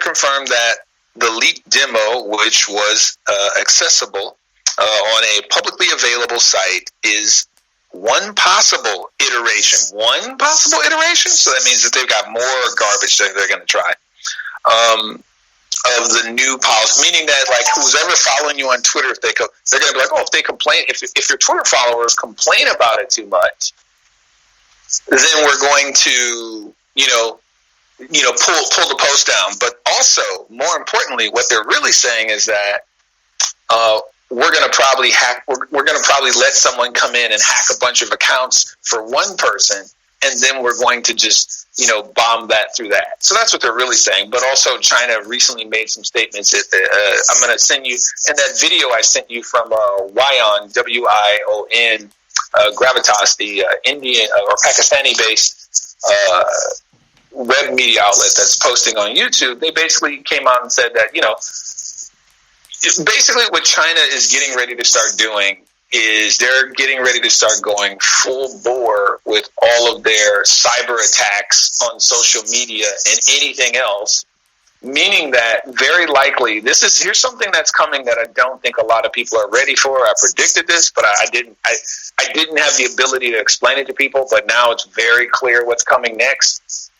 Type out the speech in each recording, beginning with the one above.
confirmed that the leaked demo, which was accessible on a publicly available site, is one possible iteration. One possible iteration? So that means that they've got more garbage that they're going to try. Of the new policy, meaning that like who's ever following you on Twitter, if they're going to be like, oh, if they complain, if your Twitter followers complain about it too much, then we're going to, pull the post down. But also, more importantly, what they're really saying is that we're going to probably we're going to probably let someone come in and hack a bunch of accounts for one person, and then we're going to just, bomb that through that. So that's what they're really saying. But also China recently made some statements that I'm going to send you in that video I sent you from Wion, WION, Gravitas, the Indian or Pakistani-based web media outlet that's posting on YouTube. They basically came out and said that, basically what China is getting ready to start doing is they're getting ready to start going full bore with all of their cyber attacks on social media and anything else, meaning that very likely here's something that's coming that I don't think a lot of people are ready for. I predicted this, but I didn't have the ability to explain it to people, but now it's very clear what's coming next.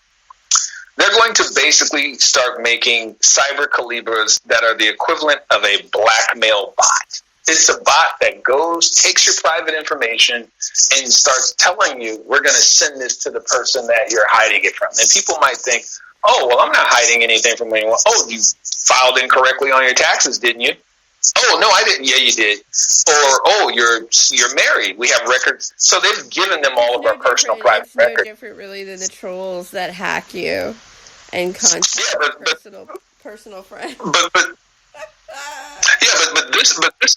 They're going to basically start making cyber calibras that are the equivalent of a blackmail bot. It's a bot that takes your private information and starts telling you, we're going to send this to the person that you're hiding it from. And people might think, oh, well, I'm not hiding anything from anyone. Oh, you filed incorrectly on your taxes, didn't you? Oh, no, I didn't. Yeah, you did. Or, oh, you're married. We have records. So they've given them all of our personal private records. It's no different, really, than the trolls that hack you and contact personal friends.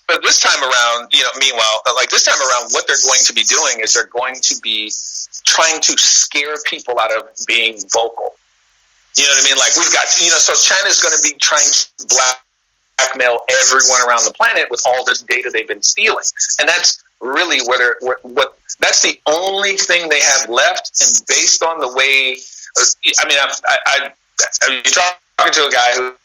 But this time around, meanwhile, like this time around, what they're going to be doing is they're going to be trying to scare people out of being vocal. You know what I mean? Like we've got, so China's going to be trying to blackmail everyone around the planet with all this data they've been stealing, and that's really that's the only thing they have left. And based on the way, you're talking to a guy who.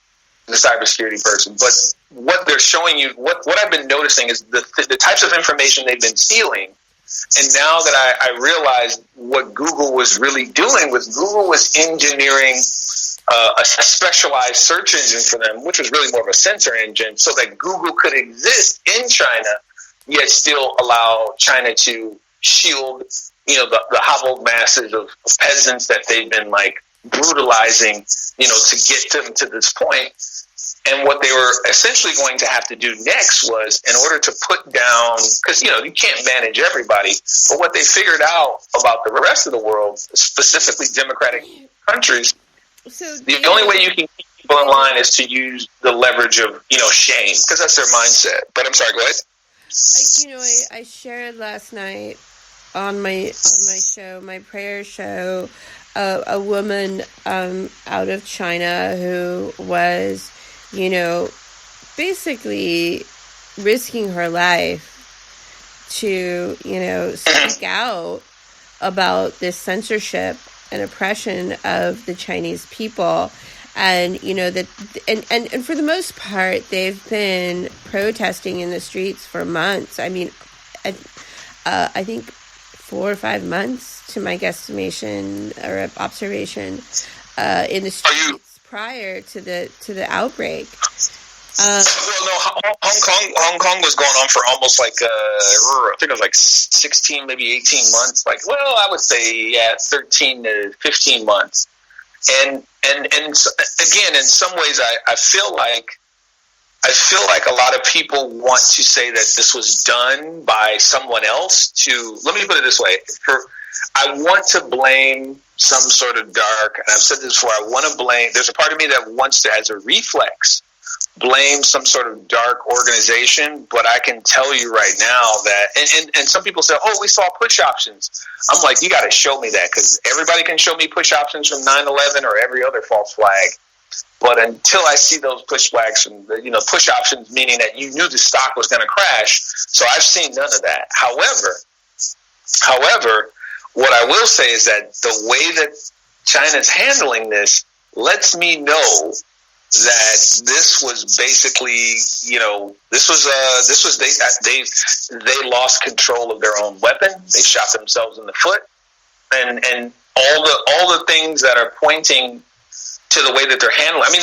The cybersecurity person, but what they're showing you, what I've been noticing is the types of information they've been stealing. And now that I realized what Google was really doing Google was engineering a specialized search engine for them, which was really more of a sensor engine, so that Google could exist in China, yet still allow China to shield, the hobbled masses of peasants that they've been like brutalizing, to get them to this point. And what they were essentially going to have to do next was, in order to put down, because, you can't manage everybody, but what they figured out about the rest of the world, specifically democratic countries, the only way you can keep people in line is to use the leverage of, shame, because that's their mindset. But I'm sorry, go ahead. I shared last night on my show, my prayer show, a woman out of China who was, basically risking her life to, speak out about this censorship and oppression of the Chinese people. And, and for the most part, they've been protesting in the streets for months. I mean, I think 4 or 5 months to my guesstimation or observation in the streets prior to the outbreak. Hong Kong was going on for almost like I think it was like 16, maybe 18 months. Like, well, I would say 13 to 15 months. And again, in some ways, I feel like a lot of people want to say that this was done by someone else. Let me put it this way: I want to blame some sort of dark, and I've said this before. I want to blame. There's a part of me that wants to, as a reflex, blame some sort of dark organization. But I can tell you right now that, and some people say, "Oh, we saw push options." I'm like, you got to show me that, because everybody can show me push options from 9/11 or every other false flag. But until I see those push flags from push options, meaning that you knew the stock was going to crash. So I've seen none of that. However, what I will say is that the way that China's handling this lets me know that this was basically, they lost control of their own weapon. They shot themselves in the foot, and all the things that are pointing to the way that they're handling. I mean,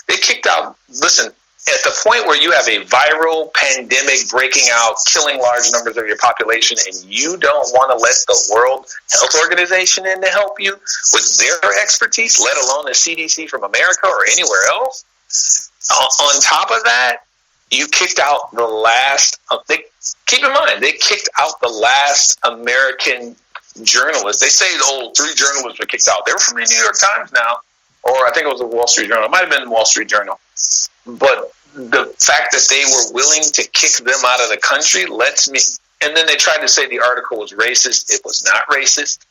they kicked out. Listen, at the point where you have a viral pandemic breaking out, killing large numbers of your population, and you don't want to let the World Health Organization in to help you with their expertise, let alone the CDC from America or anywhere else. On top of that, you kicked out the last. Keep in mind, they kicked out the last American journalists. They say 3 journalists were kicked out. They were from the New York Times now, or I think it was the Wall Street Journal. It might have been the Wall Street Journal. But the fact that they were willing to kick them out of the country lets me. And then they tried to say the article was racist. It was not racist.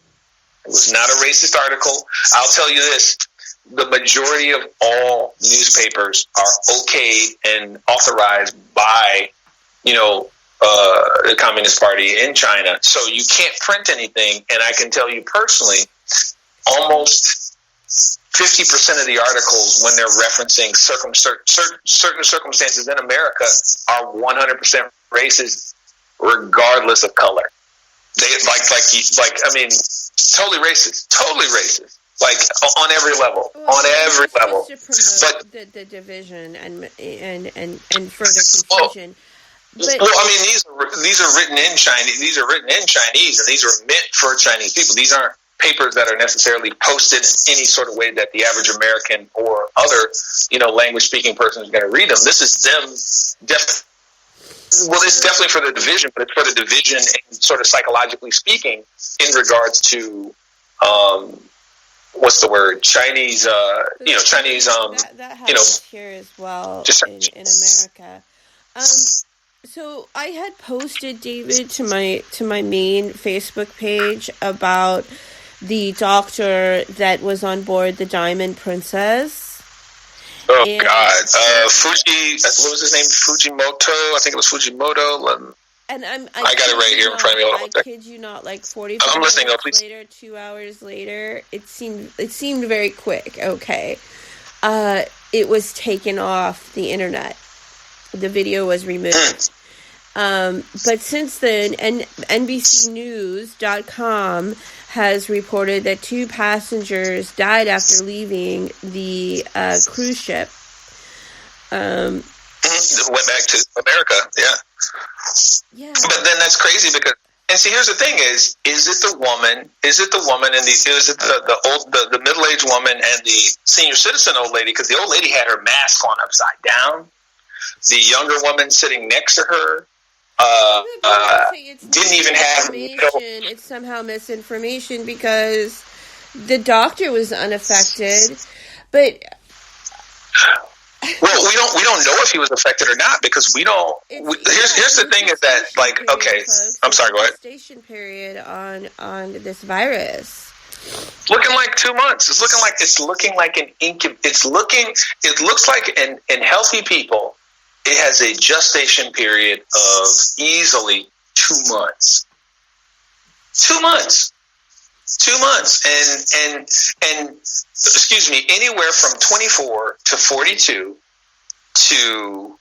It was not a racist article. I'll tell you this. The majority of all newspapers are okayed and authorized by, the Communist Party in China. So you can't print anything. And I can tell you personally, almost 50% of the articles, when they're referencing certain circumstances in America, are 100% racist, regardless of color. They totally racist, like on every level, But the division and further confusion. These are written in Chinese. These are written in Chinese, and these are meant for Chinese people. These aren't papers that are necessarily posted in any sort of way that the average American or other, language-speaking person is going to read them. This is them. It's definitely for the division, but it's for the division, and sort of psychologically speaking, in regards to what's the word? Chinese. Chinese. That happens here as well in America. So I had posted, David, to my main Facebook page about the doctor that was on board the Diamond Princess. Oh, and God. Fuji, what was his name? Fujimoto? I think it was Fujimoto. And I got it right here in front of me. Hold on. I kid you not, like 45 minutes later, 2 hours later, it seemed very quick, okay. It was taken off the internet. The video was removed. But since then, NBCnews.com has reported that 2 passengers died after leaving the cruise ship. Went back to America, yeah. Yeah. But then that's crazy because, and see, here's the thing: is it the woman, and is it the middle-aged woman and the senior citizen old lady? Because the old lady had her mask on upside down. The younger woman sitting next to her didn't even have. It's somehow misinformation because the doctor was unaffected, but. Well, we don't know if he was affected or not because we don't. Here's the thing: is that I'm sorry. Go ahead. Gestation period on this virus. Looking like 2 months. It's looking like an incubation. It looks like in healthy people, it has a gestation period of easily 2 months. 2 months. 2 months, and excuse me, anywhere from 24 to 42 to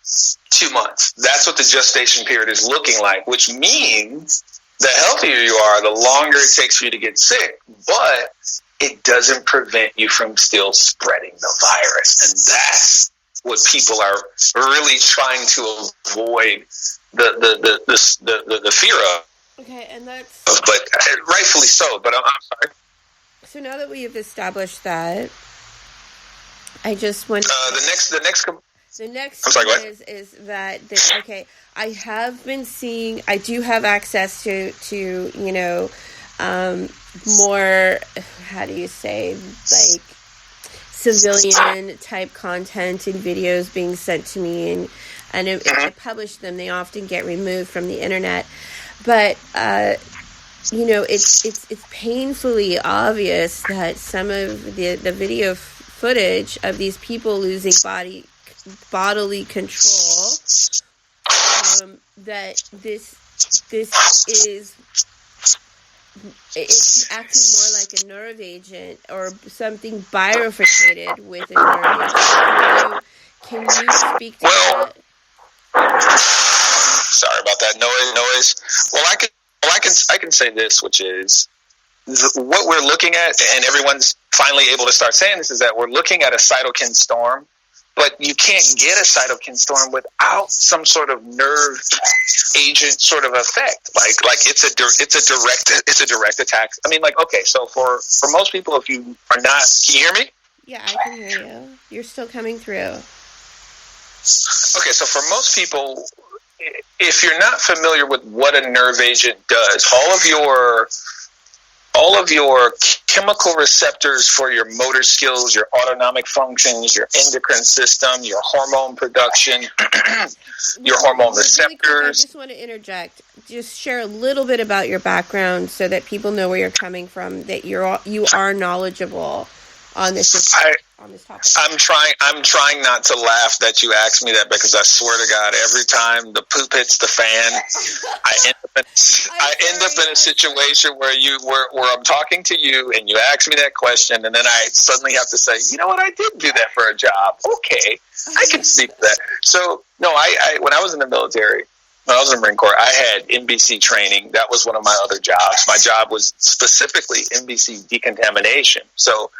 2 months. That's what the gestation period is looking like, which means the healthier you are, the longer it takes for you to get sick, but it doesn't prevent you from still spreading the virus, and that's what people are really trying to avoid the fear of. Okay, and that's... But rightfully so, but I'm sorry. So now that we have established that, I just want to... The next thing is that okay, I have been seeing... I do have access to more, how do you say, like, civilian-type content and videos being sent to me, and if I publish them, they often get removed from the internet. But, it's painfully obvious that some of the video footage of these people losing bodily control, that this is, it's acting more like a nerve agent or something bifurcated with a nerve agent. Can you speak to Well, that? sorry about that noise. Well, I can say this, which is what we're looking at, and everyone's finally able to start saying this, is that we're looking at a cytokine storm, but you can't get a cytokine storm without some sort of nerve agent sort of effect. Like it's a direct attack. I mean, like, okay, so for most people, if you are not, can you hear me? Yeah, I can hear you. You're still coming through. Okay, so for most people, if you're not familiar with what a nerve agent does, all of your chemical receptors for your motor skills, your autonomic functions, your endocrine system, your hormone production, your hormone receptors. Really quick, I just want to interject. Just share a little bit about your background so that people know where you're coming from, that you are knowledgeable on this topic. I'm trying not to laugh that you asked me that, because I swear to God, every time the poop hits the fan, I end up in a situation where I'm talking to you and you ask me that question, and then I suddenly have to say, you know what, I did do that for a job. Okay, I can speak to that. So no, I when I was in the military, when I was in the Marine Corps, I had NBC training. That was one of my other jobs. My job was specifically NBC decontamination. So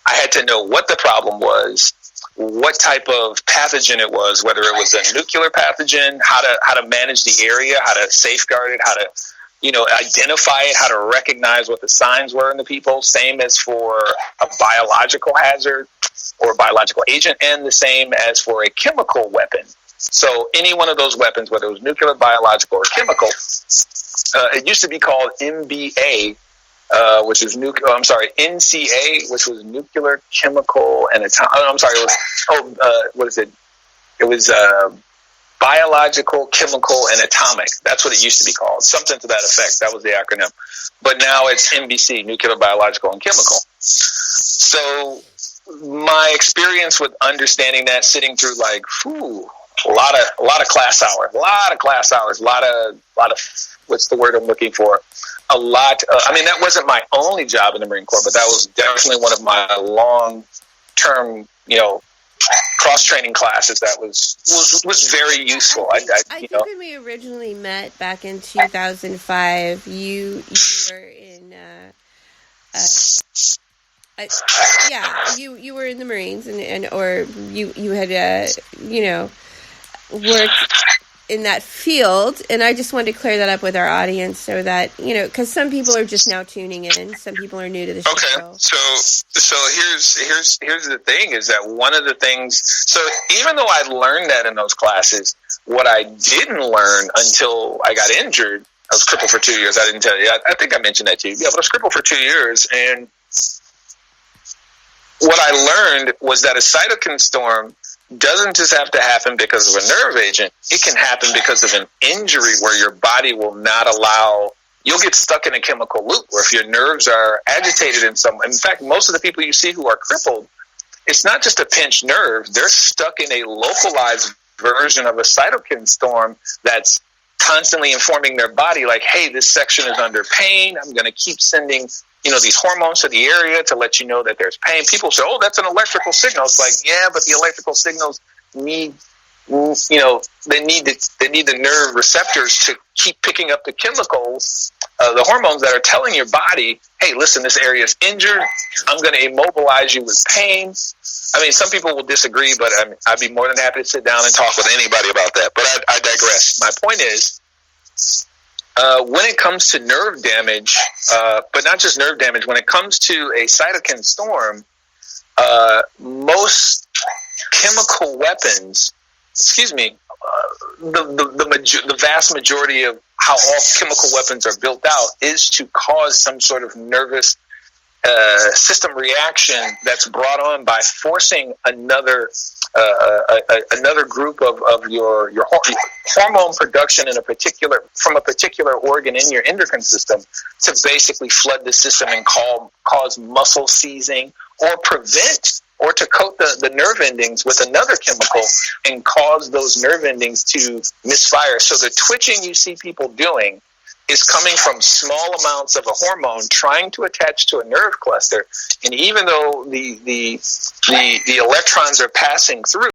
I had to know what the problem was, what type of pathogen it was, whether it was a nuclear pathogen, how to manage the area, how to safeguard it, how to, identify it, how to recognize what the signs were in the people. Same as for a biological hazard or a biological agent, and the same as for a chemical weapon. So any one of those weapons, whether it was nuclear, biological, or chemical, it used to be called MBA, which is NCA, which was nuclear, chemical, and It was biological, chemical, and atomic. That's what it used to be called. Something to that effect. That was the acronym. But now it's NBC, nuclear, biological, and chemical. So my experience with understanding that, sitting through a lot of class hours, a lot of what's the word I'm looking for? That wasn't my only job in the Marine Corps, but that was definitely one of my long-term, cross-training classes that was very useful. I think when we originally met back in 2005, you were in, you were in the Marines, or you had, worked in that field, and I just wanted to clear that up with our audience so that, because some people are just now tuning in, some people are new to the show. Okay, so here's the thing, is that one of the things, so even though I learned that in those classes, what I didn't learn until I got injured, I was crippled for 2 years, I didn't tell you, I think I mentioned that to you, but I was crippled for 2 years, and what I learned was that a cytokine storm doesn't just have to happen because of a nerve agent. It can happen because of an injury where your body will not allow, you'll get stuck in a chemical loop where if your nerves are agitated in some way. In fact, most of the people you see who are crippled, it's not just a pinched nerve. They're stuck in a localized version of a cytokine storm that's constantly informing their body like, hey, this section is under pain. I'm going to keep sending these hormones to the area to let you know that there's pain. People say, oh, that's an electrical signal. It's like, yeah, but the electrical signals need, they need the nerve receptors to keep picking up the chemicals, the hormones that are telling your body, hey, listen, this area is injured. I'm going to immobilize you with pain. I mean, some people will disagree, but I'd be more than happy to sit down and talk with anybody about that. But I digress. My point is, when it comes to nerve damage, but not just nerve damage, when it comes to a cytokine storm, most chemical weapons, the vast majority of how all chemical weapons are built out is to cause some sort of nervous system reaction that's brought on by forcing another group of your hormone production from a particular organ in your endocrine system to basically flood the system and cause muscle seizing, or prevent or to coat the nerve endings with another chemical and cause those nerve endings to misfire. So the twitching you see people doing is coming from small amounts of a hormone trying to attach to a nerve cluster, and even though the electrons are passing through,